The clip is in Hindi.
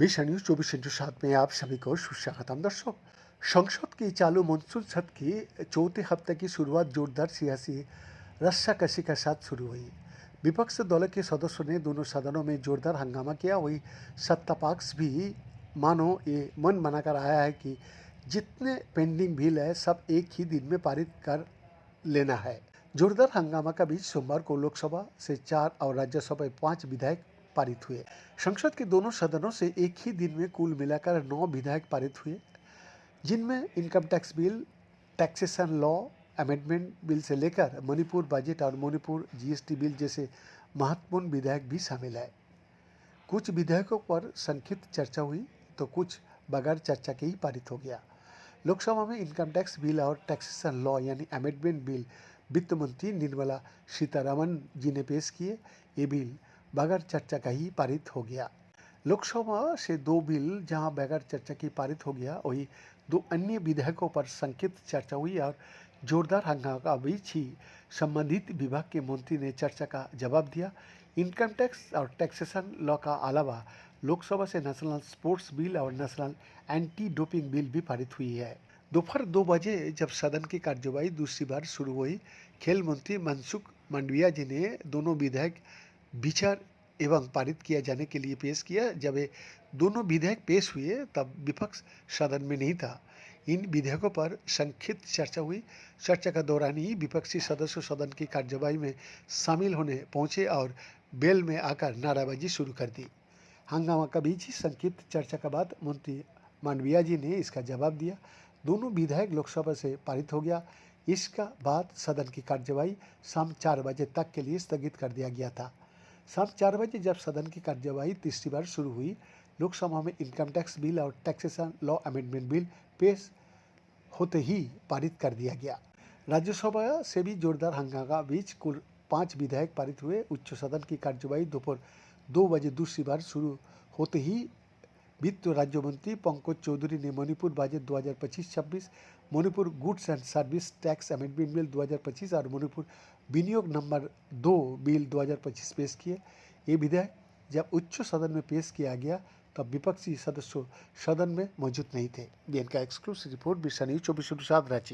विषय न्यूज 24/7 में आप सभी को सुस्वागतम। दर्शक, संसद की चालू मानसून सत्र की चौथे हफ्ते की शुरुआत जोरदार सियासी रस्साकसी के साथ शुरू हुई। विपक्ष दल के सदस्यों ने दोनों सदनों में जोरदार हंगामा किया। वही सत्ता पक्ष भी मानो ये मन बनाकर आया है कि जितने पेंडिंग बिल है सब एक ही दिन में पारित कर लेना है। जोरदार हंगामा का बीच सोमवार को लोकसभा से 4 और राज्यसभा में 5 विधेयक पारित हुए। संसद के दोनों सदनों से एक ही दिन में कुल मिलाकर 9 विधेयक पारित हुए, जिनमें income tax bill, taxation law amendment bill से लेकर मणिपुर बजट और मणिपुर जीएसटी बिल जैसे महत्वपूर्ण विधेयक भी शामिल है। कुछ विधेयकों पर संक्षिप्त चर्चा हुई तो कुछ बगैर चर्चा के ही पारित हो गया। लोकसभा में इनकम टैक्स बिल और टैक्सेशन लॉ यानी अमेंडमेंट बिल वित्त मंत्री निर्मला सीतारमण जी ने पेश किए। ये बिल बगैर चर्चा का ही पारित हो गया। लोकसभा से 2 बिल जहां बगैर चर्चा की पारित हो गया, वही 2 अन्य विधेयकों पर संक्षिप्त चर्चा हुई और जोरदार हंगामा के बीच ही संबंधित विभाग के मंत्री ने चर्चा का जवाब दिया। इनकम टैक्स और टैक्सेशन लॉ का अलावा लोकसभा से नेशनल स्पोर्ट्स बिल और नेशनल एंटी डोपिंग बिल भी पारित हुई है। दोपहर 2 बजे जब सदन की कार्यवाही दूसरी बार शुरू हुई, खेल मंत्री मनसुख मांडविया जी ने दोनों विधेयक विचार एवं पारित किया जाने के लिए पेश किया। जब ये दोनों विधेयक पेश हुए तब विपक्ष सदन में नहीं था। इन विधेयकों पर संक्षिप्त चर्चा हुई। चर्चा के दौरान ही विपक्षी सदस्य सदन की कार्यवाही में शामिल होने पहुंचे और बेल में आकर नाराबाजी शुरू कर दी। हंगामा के बीच ही संक्षिप्त चर्चा के बाद मंत्री मांडविया जी ने इसका जवाब दिया। दोनों विधेयक लोकसभा से पारित हो गया। इसका बाद सदन की कार्यवाही शाम 4 बजे तक के लिए स्थगित कर दिया गया था। शाम 4 बजे जब सदन की कार्यवाही तीसरी बार शुरू हुई, लोकसभा में इनकम टैक्स बिल और टैक्सेशन लॉ अमेंडमेंट बिल पेश होते ही पारित कर दिया गया। राज्यसभा से भी जोरदार हंगामा बीच कुल 5 विधेयक पारित हुए। उच्च सदन की कार्यवाही दोपहर 2 बजे दूसरी बार शुरू होते ही वित्त राज्य मंत्री पंकज चौधरी ने Manipur budget 2025-26, Manipur goods and service tax amendment bill 2025 और मणिपुर विनियोग नंबर 2 बिल 2025 पेश किए। ये विधेयक जब उच्च सदन में पेश किया गया तब विपक्षी सदस्य सदन में मौजूद नहीं थे। बीएन का एक्सक्लूसिव रिपोर्ट, विषय न्यूज 24/7 रांची।